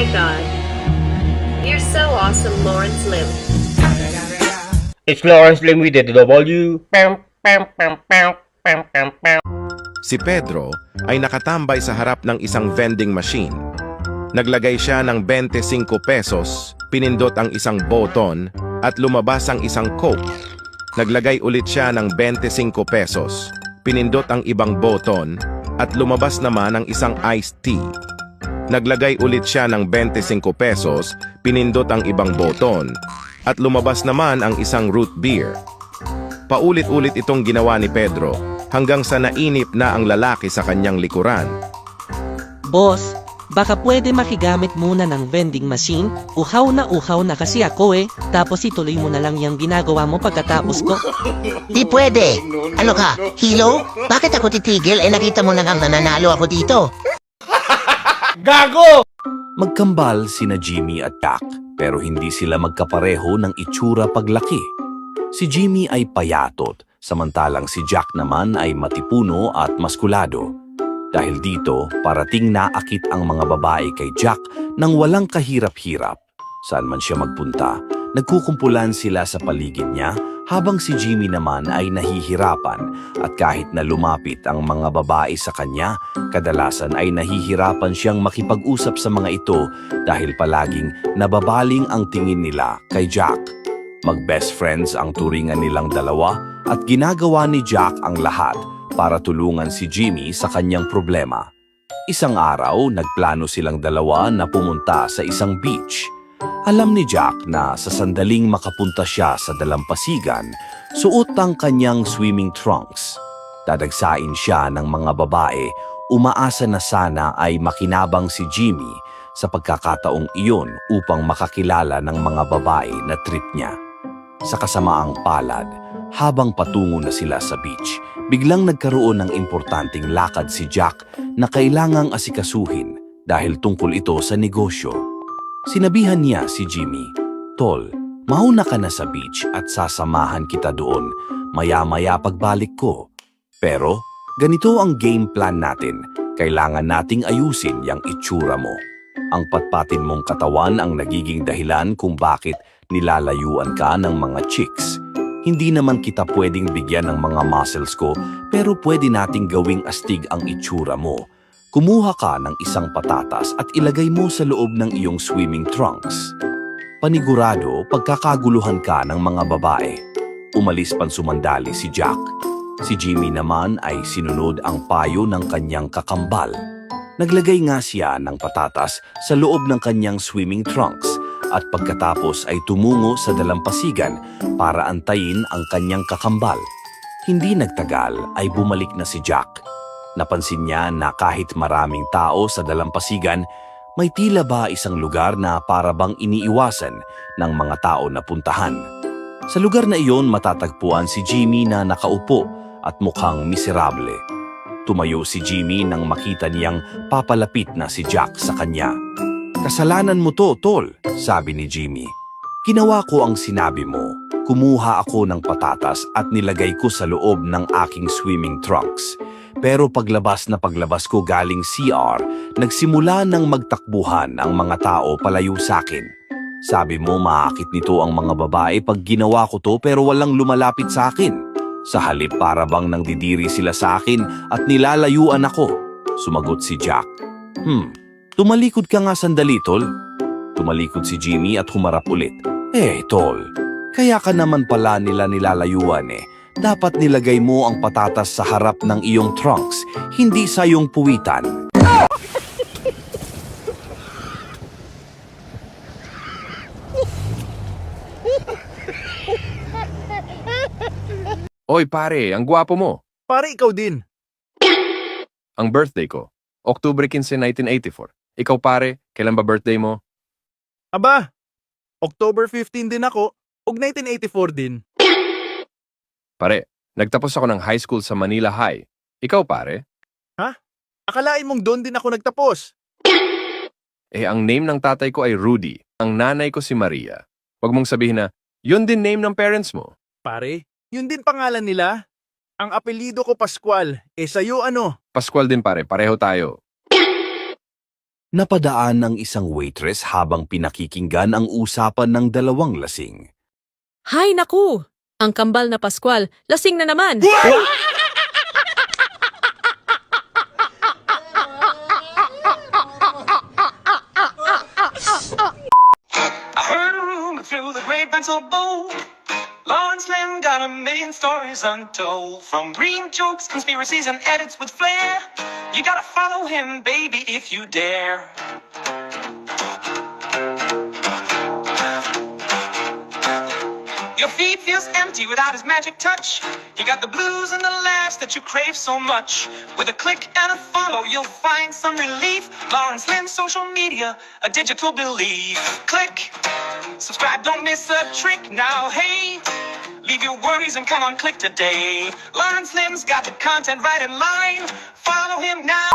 my god. You're so awesome, Lawrence Lim. It's Lawrence Lim with the W. Si Pedro ay nakatambay sa harap ng isang vending machine. Naglagay siya ng 25 pesos, pinindot ang isang button at lumabas ang isang Coke. Naglagay ulit siya ng 25 pesos, pinindot ang ibang button at lumabas naman ang isang iced tea. Naglagay ulit siya ng 25 pesos, pinindot ang ibang button at lumabas naman ang isang root beer. Paulit-ulit itong ginawa ni Pedro hanggang sa nainip na ang lalaki sa kanyang likuran. Boss, baka pwede makigamit muna ng vending machine? Uhaw na kasi ako tapos ituloy mo na lang yung ginagawa mo pagkatapos ko. Di pwede. Ano ka, hilo? Bakit ako titigil? Nakita mo na nga nananalo ako dito. Magkambal sina Jimmy at Jack pero hindi sila magkapareho ng itsura paglaki. Si Jimmy ay payatot, samantalang si Jack naman ay matipuno at maskulado. Dahil dito, parating naakit ang mga babae kay Jack nang walang kahirap-hirap. Saan man siya magpunta, nagkukumpulan sila sa paligid niya habang si Jimmy naman ay nahihirapan at kahit na lumapit ang mga babae sa kanya, kadalasan ay nahihirapan siyang makipag-usap sa mga ito dahil palaging nababaling ang tingin nila kay Jack. Mag-best friends ang turingan nilang dalawa at ginagawa ni Jack ang lahat para tulungan si Jimmy sa kanyang problema. Isang araw, nagplano silang dalawa na pumunta sa isang beach. Alam ni Jack na sa sandaling makapunta siya sa dalampasigan, suot ang kanyang swimming trunks. Dadagsain siya ng mga babae, umaasa na sana ay makinabang si Jimmy sa pagkakataong iyon upang makakilala ng mga babae na trip niya. Sa kasamaang palad, habang patungo na sila sa beach, biglang nagkaroon ng importanteng lakad si Jack na kailangang asikasuhin dahil tungkol ito sa negosyo. Sinabihan niya si Jimmy, "Tol, mauna ka na sa beach at sasamahan kita doon. Maya-maya pagbalik ko. Pero ganito ang game plan natin. Kailangan nating ayusin yung itsura mo. Ang patpatin mong katawan ang nagiging dahilan kung bakit nilalayuan ka ng mga chicks. Hindi naman kita pwedeng bigyan ng mga muscles ko, pero pwede nating gawing astig ang itsura mo. Kumuha ka ng isang patatas at ilagay mo sa loob ng iyong swimming trunks. Panigurado, pagkakaguluhan ka ng mga babae." Umalis pansumandali si Jack. Si Jimmy naman ay sinunod ang payo ng kanyang kakambal. Naglagay nga siya ng patatas sa loob ng kanyang swimming trunks at pagkatapos ay tumungo sa dalampasigan para antayin ang kanyang kakambal. Hindi nagtagal ay bumalik na si Jack. Napansin niya na kahit maraming tao sa dalampasigan, may tila ba isang lugar na para bang iniiwasan ng mga tao na puntahan. Sa lugar na iyon matatagpuan si Jimmy na nakaupo at mukhang miserable. Tumayo si Jimmy nang makita niyang papalapit na si Jack sa kanya. "Kasalanan mo to, tol," sabi ni Jimmy. "Ginawa ko ang sinabi mo. Kumuha ako ng patatas at nilagay ko sa loob ng aking swimming trunks. Pero paglabas ko galing CR, nagsimula ng magtakbuhan ang mga tao palayo sa akin. Sabi mo maakit nito ang mga babae pag ginawa ko to pero walang lumalapit sa akin. Sa halip para bang nangdidiri sila sa akin at nilalayuan ako." Sumagot si Jack. Tumalikod ka nga sandali, tol." Tumalikod si Jimmy at humarap ulit. Tol, kaya ka naman pala nila nilalayuan Dapat nilagay mo ang patatas sa harap ng iyong trunks, hindi sa iyong puwitan." Oy pare, ang gwapo mo. Pare, ikaw din. Ang birthday ko, October 15, 1984. Ikaw pare, kailan ba birthday mo? Aba, October 15 din ako, ug 1984 din. Pare, nagtapos ako ng high school sa Manila High. Ikaw pare? Akalain mong doon din ako nagtapos. Ang name ng tatay ko ay Rudy. Ang nanay ko si Maria. Huwag mong sabihin na, yun din name ng parents mo. Pare, yun din pangalan nila. Ang apelyido ko Pascual. Sa'yo ano? Pascual din pare, pareho tayo. Napadaan ang isang waitress habang pinakikinggan ang usapan ng dalawang lasing. Hay naku! Ang kambal na Pascual, lasing na naman! I heard a rumor through the grapevine so bold. Lawrence Lim got a million stories untold. From green jokes, conspiracies, and edits with flair. You gotta follow him, baby, if you dare. Your feed feels empty without his magic touch. You got the blues and the laughs that you crave so much. With a click and a follow, you'll find some relief. Lawrence Lim's social media, a digital belief. Click, subscribe, don't miss a trick. Now, hey, leave your worries and come on, click today. Lawrence Lim's got the content right in line. Follow him now.